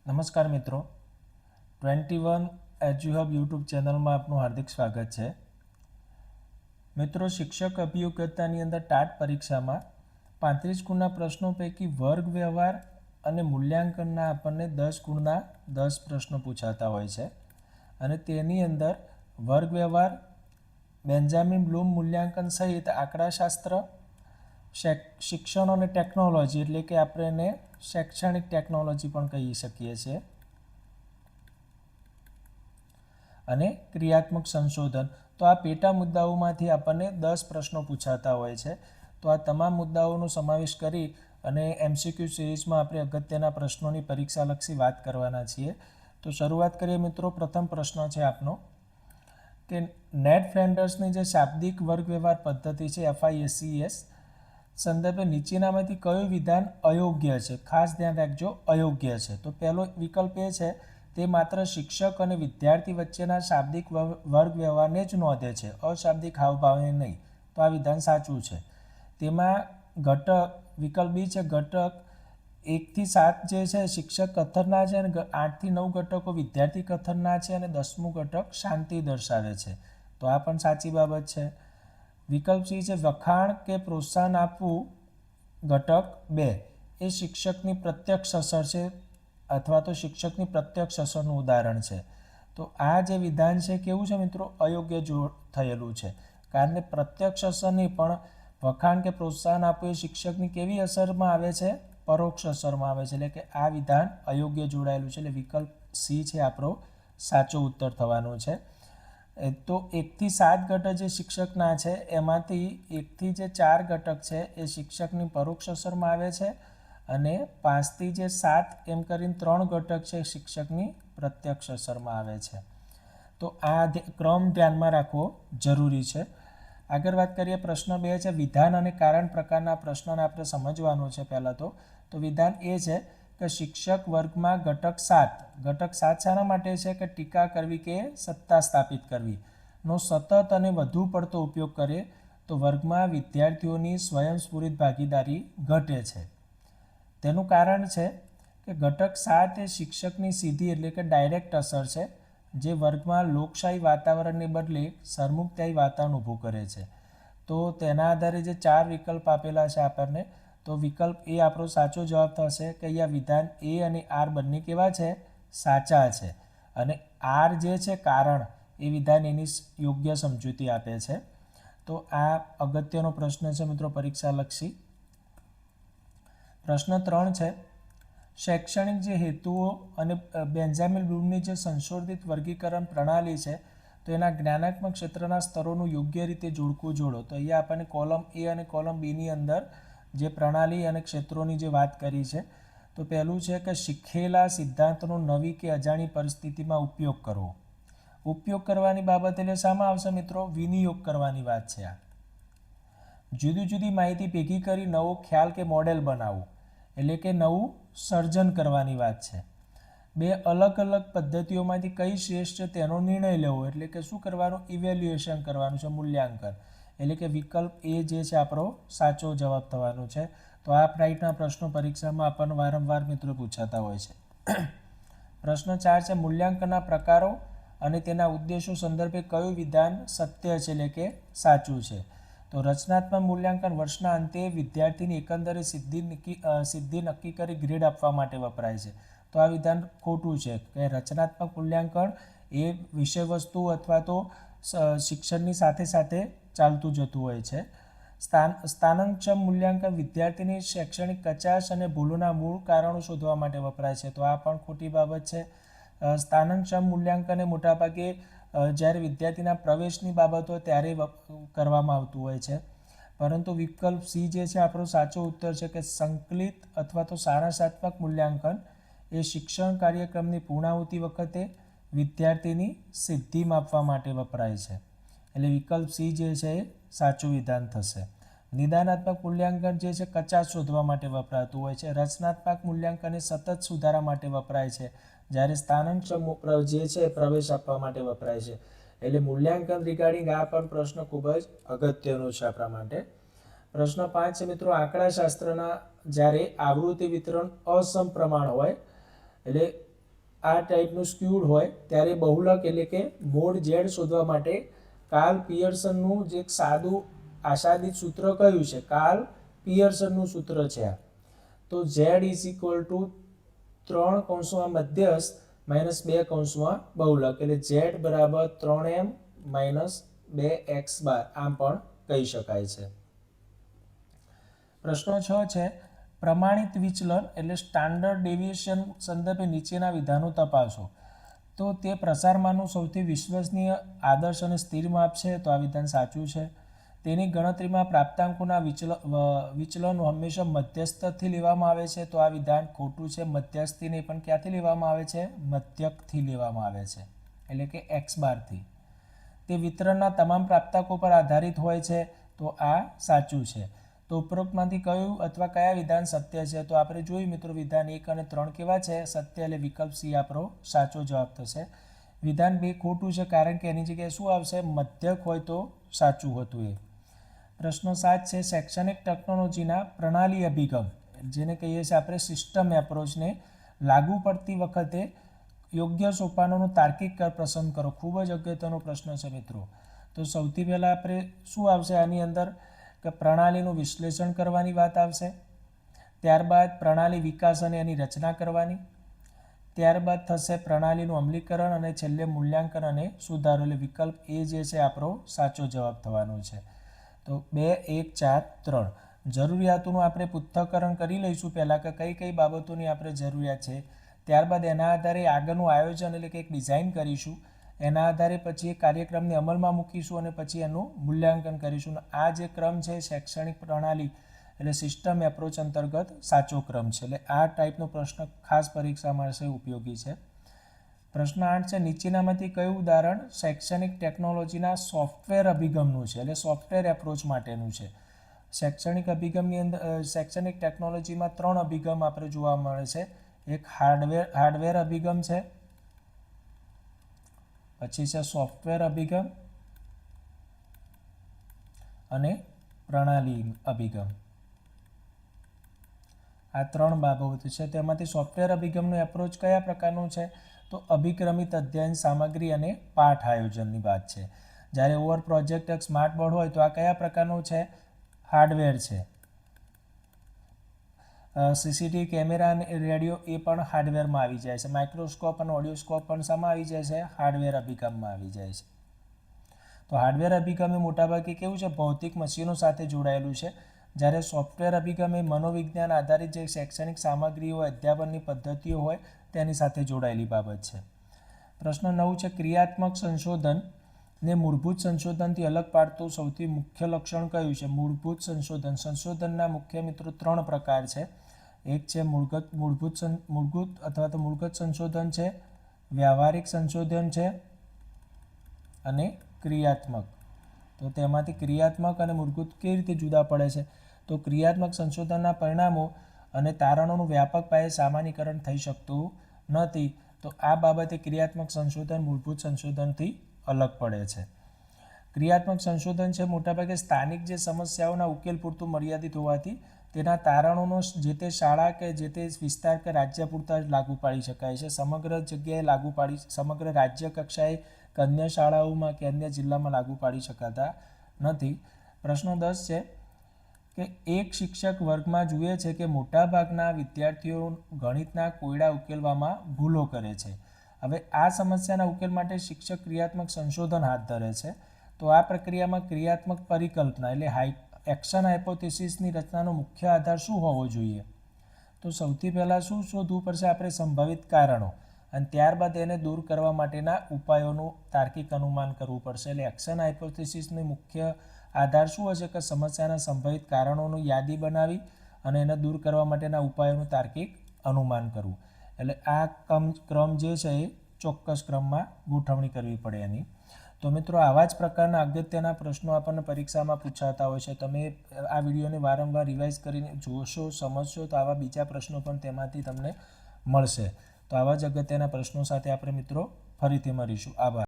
નમસ્કાર મિત્રો, 21 એજ્યુહબ યુટ્યુબ ચેનલમાં આપનું હાર્દિક સ્વાગત છે. મિત્રો, શિક્ષક અભિયોગ્યતાની અંદર ટાટ પરીક્ષામાં 35 ગુણના પ્રશ્નો પૈકી વર્ગ વ્યવહાર અને મૂલ્યાંકનના આપણને 10 ગુણના 10 પ્રશ્નો પૂછાતા હોય છે. અને તેની અંદર વર્ગ વ્યવહાર, બેન્જામિન બ્લૂમ મૂલ્યાંકન સહિત આંકડાશાસ્ત્ર, શિક્ષણ અને ટેકનોલોજી એટલે કે આપણે એને શૈક્ષણિક ટેકનોલોજી પણ કહી શકીએ છીએ, અને ક્રિયાત્મક સંશોધન. તો આ પેટા મુદ્દાઓમાંથી આપણને 10 પ્રશ્નો પૂછાતા હોય છે. તો આ તમામ મુદ્દાઓનો સમાવેશ કરી અને MCQ સિરીઝમાં આપણે અગત્યના પ્રશ્નોની પરીક્ષાલક્ષી વાત કરવાના છીએ. તો શરૂઆત કરીએ મિત્રો. પ્રથમ પ્રશ્ન છે આપનો કે નેડ ફ્લેન્ડર્સની જે શાબ્દિક વર્ગ વ્યવહાર પદ્ધતિ છે FISCS સંદર્ભે નીચેનામાંથી કયું વિધાન અયોગ્ય છે? ખાસ ધ્યાન રાખજો, અયોગ્ય છે. તો પહેલો વિકલ્પ એ છે તે માત્ર શિક્ષક અને વિદ્યાર્થી વચ્ચેના શાબ્દિક વર્ગ વ્યવહારને જ નોંધે છે, અશાબ્દિક હાવભાવને નહીં. તો આ વિધાન સાચું છે. તેમાં ઘટક વિકલ્પ બી છે, ઘટક 1 થી 7 જે છે શિક્ષક કથનના છે અને 8 થી 9 ઘટકો વિદ્યાર્થી કથનના છે અને 10મું ઘટક શાંતિ દર્શાવે છે. તો આ પણ સાચી બાબત છે. વિકલ્પ સી છે વખાણ કે પ્રોત્સાહન આપવું, ઘટક 2 એ શિક્ષકની પ્રત્યક્ષ અસર છે અથવા તો શિક્ષકની પ્રત્યક્ષ અસરનું ઉદાહરણ છે. તો આ જે વિધાન છે કેવું છે મિત્રો? અયોગ્ય થયેલું છે. કારણ કે પ્રત્યક્ષ અસર નહીં પણ વખાણ કે પ્રોત્સાહન આપવું એ શિક્ષકની કેવી અસરમાં આવે છે? પરોક્ષ અસરમાં આવે છે. એટલે કે આ વિધાન અયોગ્ય જોડાયેલું છે. એટલે વિકલ્પ સી છે આપણો સાચો ઉત્તર થવાનો છે. તો 1 થી 7 ઘટક જે શિક્ષકના છે એમાંથી 1 થી જે 4 ઘટક છે એ શિક્ષકની પરોક્ષ અસરમાં આવે છે અને 5 થી જે 7 એમ કરીને 3 ઘટક છે શિક્ષકની પ્રત્યક્ષ અસરમાં આવે છે. તો આ ક્રમ ધ્યાનમાં રાખવો જરૂરી છે. આગળ વાત કરીએ. પ્રશ્ન 2 છે વિધાન અને કારણ પ્રકારના પ્રશ્નને આપણે સમજવાનો છે. પહેલાં તો વિધાન એ છે કે શિક્ષક વર્ગમાં ઘટક 7 શાના માટે છે? કે ટીકા કરવી કે સત્તા સ્થાપિત કરવી નો સતત અને વધુ પડતો ઉપયોગ કરે તો વર્ગમાં વિદ્યાર્થીઓની સ્વયંસ્ફુરિત ભાગીદારી ઘટે છે. તેનું કારણ છે કે ઘટક 7 એ શિક્ષકની સીધી એટલે કે ડાયરેક્ટ અસર છે, જે વર્ગમાં લોકશાહી વાતાવરણને બદલે સરમુખત્યાયી વાતાવરણ ઊભું કરે છે. તો તેના આધારે જે 4 વિકલ્પ આપેલા છે આપણને, તો વિકલ્પ એ આપણો સાચો જવાબ થશે કે અહીંયા વિધાન એ અને આર બંને કેવા છે? સાચા છે. અને આર જે છે કારણ, એ વિધાન એની યોગ્ય સમજૂતી આપે છે. તો આ અગત્યનો પ્રશ્ન છે મિત્રો પરીક્ષાલક્ષી. પ્રશ્ન 3 છે શૈક્ષણિક જે હેતુઓ અને બેન્જામિન બ્લૂમની જે સંશોધિત વર્ગીકરણ પ્રણાલી છે તો એના જ્ઞાનાત્મક ક્ષેત્રના સ્તરોનું યોગ્ય રીતે જોડકું જોડો. તો અહીંયા આપણને કોલમ એ અને કોલમ બીની અંદર જે પ્રણાલી અને ક્ષેત્રોની જે વાત કરી છે. તો પહેલું છે કે શીખેલા સિદ્ધાંતનો નવી કે અજાણી પરિસ્થિતિમાં ઉપયોગ કરવો. ઉપયોગ કરવાની બાબત એટલે શામાં આવશે મિત્રો? વિનિયોગ કરવાની વાત છે. આ જુદી જુદી માહિતી ભેગી કરી નવો ખ્યાલ કે મોડેલ બનાવવું એટલે કે નવું સર્જન કરવાની વાત છે. 2 અલગ અલગ પદ્ધતિઓમાંથી કઈ શ્રેષ્ઠ છે તેનો નિર્ણય લેવો એટલે કે શું કરવાનું? ઇવેલ્યુએશન કરવાનું છે, મૂલ્યાંકન. એટલે કે વિકલ્પ એ જે છે આપણો સાચો જવાબ થવાનો છે. તો આ ટાઈપના પ્રશ્નો પરીક્ષામાં આપણને વારંવાર મિત્રો પૂછાતા હોય છે. પ્રશ્ન 4 છે મૂલ્યાંકનના પ્રકારો અને તેના ઉદ્દેશો સંદર્ભે કયું વિધાન સત્ય છે એટલે કે સાચું છે? તો રચનાત્મક મૂલ્યાંકન વર્ષના અંતે વિદ્યાર્થીની એકંદરે સિદ્ધિ નક્કી કરી ગ્રેડ આપવા માટે વપરાય છે. તો આ વિધાન ખોટું છે કે રચનાત્મક મૂલ્યાંકન એ વિષયવસ્તુ અથવા તો શિક્ષણની સાથે સાથે ચાલતું જતું હોય છે. સ્થાનાંકક્ષમ મૂલ્યાંકન વિદ્યાર્થીની શૈક્ષણિક કચાશ અને ભૂલોના મૂળ કારણો શોધવા માટે વપરાય છે. તો આ પણ ખોટી બાબત છે. સ્થાનાંકક્ષમ મૂલ્યાંકન એ મોટાભાગે જ્યારે વિદ્યાર્થીના પ્રવેશની બાબત હોય ત્યારે કરવામાં આવતું હોય છે. પરંતુ વિકલ્પ સી જે છે આપણો સાચો ઉત્તર છે કે સંકલિત અથવા તો સારાંશાત્મક મૂલ્યાંકન એ શિક્ષણ કાર્યક્રમની પૂર્ણાહુતિ વખતે વિદ્યાર્થીની સિદ્ધિ માપવા માટે વપરાય છે. એટલે વિકલ્પ સી જે છે એ સાચું વિધાન થશે. નિદાનાત્મક મૂલ્યાંકન જે છે કચાશ શોધવા માટે વપરાતું હોય છે. રચનાત્મક મૂલ્યાંકન એ સતત સુધારા માટે વપરાય છે, જ્યારે સ્થાનાંકક્ષમ જે છે પ્રવેશ આપવા માટે વપરાય છે. એટલે મૂલ્યાંકન રિગાર્ડિંગ આ પણ પ્રશ્ન ખૂબ જ અગત્યનો છે આપણા માટે. પ્રશ્ન 5 છે મિત્રો આંકડાશાસ્ત્રના જ્યારે આવૃત્તિ વિતરણ અસમપ્રમાણ હોય એટલે આ ટાઈપનું સ્ક્યુડ હોય ત્યારે બહુલક એટલે કે મોડ ઝેડ શોધવા માટે કાર્લ પિયર્સનનું જે એક સાદું આશાદિત સૂત્ર કયું છે? કાર્લ પિયર્સનનું સૂત્ર છે આ. તો ઝેડ ઇઝ ઇક્વલ ટુ 3 કૌંસમાં મધ્યસ્થ માઇનસ 2 કૌંસમાં બહુલક એટલે ઝેડ બરાબર 3m માઇનસ 2x બાર આમ પણ કહી શકાય છે. પ્રશ્નો 6 છે પ્રમાણિત વિચલન એટલે સ્ટાન્ડર્ડ ડેવિએશન સંદર્ભે નીચેના વિધાનો તપાસો. તો તે પ્રસારમાંનું સૌથી વિશ્વસનીય આદર્શ અને સ્થિર માપ છે, તો આ વિધાન સાચું છે. તેની ગણતરીમાં પ્રાપ્તાંકોના વિચલનો હંમેશા મધ્યસ્થથી લેવામાં આવે છે, તો આ વિધાન ખોટું છે. મધ્યસ્થથી નહીં પણ ક્યાંથી લેવામાં આવે છે? મધ્યકથી લેવામાં આવે છે એટલે કે x બારથી. તે વિતરણના તમામ પ્રાપ્તાંકો પર આધારિત હોય છે, તો આ સાચું છે. તો ઉપરોક્તમાંથી કયું અથવા કયા વિધાન સત્ય છે? તો આપણે જોયું મિત્રો વિધાન 1 અને 3 કેવા છે? સત્ય એટલે વિકલ્પ સી આપણો સાચો જવાબ થશે. વિધાન 2 ખોટું છે કારણ કે એની જગ્યાએ શું આવશે? મધ્યક હોય તો સાચું હતું એ. પ્રશ્નો 7 છે શૈક્ષણિક ટેકનોલોજીના પ્રણાલી અભિગમ જેને કહીએ છીએ આપણે સિસ્ટમ એપ્રોચને લાગુ પડતી વખતે યોગ્ય સોપાનોનું તાર્કિક પસંદ કરો. ખૂબ જ અગત્યનો પ્રશ્ન છે મિત્રો. તો સૌથી પહેલાં આપણે શું આવશે આની અંદર કે પ્રણાલીનું વિશ્લેષણ કરવાની વાત આવશે, ત્યારબાદ પ્રણાલી વિકાસ અને એની રચના કરવાની, ત્યારબાદ થશે પ્રણાલીનું અમલીકરણ અને છેલ્લે મૂલ્યાંકન અને સુધારો એટલે વિકલ્પ એ જે છે આપણો સાચો જવાબ થવાનો છે. તો 2, 1, 4, 3 જરૂરિયાતોનું આપણે પૃથ્થકરણ કરી લઈશું પહેલાં કે કઈ કઈ બાબતોની આપણે જરૂરિયાત છે, ત્યારબાદ એના આધારે આગળનું આયોજન એટલે કે એક ડિઝાઇન કરીશું, એના આધારે પછી એ કાર્યક્રમને અમલમાં મૂકીશું અને પછી એનું મૂલ્યાંકન કરીશું. આ જે ક્રમ છે શૈક્ષણિક પ્રણાલી એટલે સિસ્ટમ એપ્રોચ અંતર્ગત સાચો ક્રમ છે. એટલે આ ટાઈપનો પ્રશ્ન ખાસ પરીક્ષા માટે ઉપયોગી છે. પ્રશ્ન 8 છે નીચેનામાંથી કયું ઉદાહરણ શૈક્ષણિક ટેકનોલોજીના સોફ્ટવેર અભિગમનું છે એટલે સોફ્ટવેર એપ્રોચ માટેનું છે. શૈક્ષણિક અભિગમની અંદર શૈક્ષણિક ટેકનોલોજીમાં 3 અભિગમ આપણે જોવા મળે છે. એક હાર્ડવેર અભિગમ છે, પછી છે સોફ્ટવેર અભિગમ અને પ્રણાલી અભિગમ. આ 3 બાબતો છે. તેમાંથી સોફ્ટવેર અભિગમનું એપ્રોચ કયા પ્રકારનું છે? તો અભિક્રમિત અધ્યયન સામગ્રી અને પાઠ આયોજનની વાત છે. જ્યારે ઓવર પ્રોજેક્ટ એક સ્માર્ટ બોર્ડ હોય તો આ કયા પ્રકારનું છે? હાર્ડવેર છે. સીસીટીવી કેમેરા અને રેડિયો એ પણ હાર્ડવેરમાં આવી જાય છે. માઇક્રોસ્કોપ અને ઓડિયોસ્કોપ પણ શામાં આવી જાય છે? હાર્ડવેર અભિગમમાં આવી જાય છે. તો હાર્ડવેર અભિગમ એ મોટાભાગે કેવું છે? ભૌતિક મશીનો સાથે જોડાયેલું છે. જ્યારે સોફ્ટવેર અભિગમ એ મનોવિજ્ઞાન આધારિત જે શૈક્ષણિક સામગ્રી હોય, અધ્યાપનની પદ્ધતિઓ હોય તેની સાથે જોડાયેલી બાબત છે. પ્રશ્ન 9 છે ક્રિયાત્મક સંશોધનને મૂળભૂત સંશોધનથી અલગ પાડતું સૌથી મુખ્ય લક્ષણ કયું છે? મૂળભૂત સંશોધન. સંશોધનના મુખ્ય મિત્રો 3 પ્રકાર છે. એક છે મૂળભૂત સંશોધન છે, વ્યાવહારિક સંશોધન છે અને ક્રિયાત્મક. તો તેમાંથી ક્રિયાત્મક અને મૂળભૂત કેવી રીતે જુદા પડે છે? તો ક્રિયાત્મક સંશોધનના પરિણામો અને તારણોનું વ્યાપક પાયે સામાન્યીકરણ થઈ શકતું નથી. તો આ બાબતે ક્રિયાત્મક સંશોધન મૂળભૂત સંશોધનથી અલગ પડે છે. ક્રિયાત્મક સંશોધન છે મોટાભાગે સ્થાનિક જે સમસ્યાઓના ઉકેલ પૂરતું મર્યાદિત હોવાથી તેના તારણોનો જે તે શાળા કે જે તે વિસ્તાર કે રાજ્ય પૂરતા જ લાગુ પાડી શકાય છે. સમગ્ર જગ્યાએ સમગ્ર રાજ્ય કક્ષાએ કે અન્ય શાળાઓમાં કે અન્ય જિલ્લામાં લાગુ પાડી શકાતા નથી. પ્રશ્ન 10 છે કે એક શિક્ષક વર્ગમાં જુએ છે કે મોટાભાગના વિદ્યાર્થીઓ ગણિતના કોયડા ઉકેલવામાં ભૂલો કરે છે. હવે આ સમસ્યાના ઉકેલ માટે શિક્ષક ક્રિયાત્મક સંશોધન હાથ ધરે છે. તો આ પ્રક્રિયામાં ક્રિયાત્મક પરિકલ્પના એટલે એક્શન હાઇપોથેસિસની રચનાનો મુખ્ય આધાર શું હોવો જોઈએ? તો સૌથી પહેલાં શું શોધવું પડશે? આપણે સંભવિત કારણો અને ત્યારબાદ એને દૂર કરવા માટેના ઉપાયોનું તાર્કિક અનુમાન કરવું પડશે. એટલે એક્શન હાઇપોથેસિસનો મુખ્ય આધાર શું હશે? કે સમસ્યાના સંભવિત કારણોની યાદી બનાવી અને એને દૂર કરવા માટેના ઉપાયોનું તાર્કિક અનુમાન કરવું. એટલે આ ક્રમ જે છે એ ચોક્કસ ક્રમમાં ગોઠવણી કરવી પડે એની. તો મિત્રો આવા જ પ્રકારના અગત્યના પ્રશ્નો આપણને પરીક્ષામાં પૂછાતા હોય છે. તમે આ વિડીયોને વારંવાર રિવાઇઝ કરીને જોશો, સમજશો તો આવા બીજા પ્રશ્નો પણ તેમાંથી તમને મળશે. તો આવા જ અગત્યના પ્રશ્નો સાથે આપણે મિત્રો ફરીથી મળીશું. આભાર.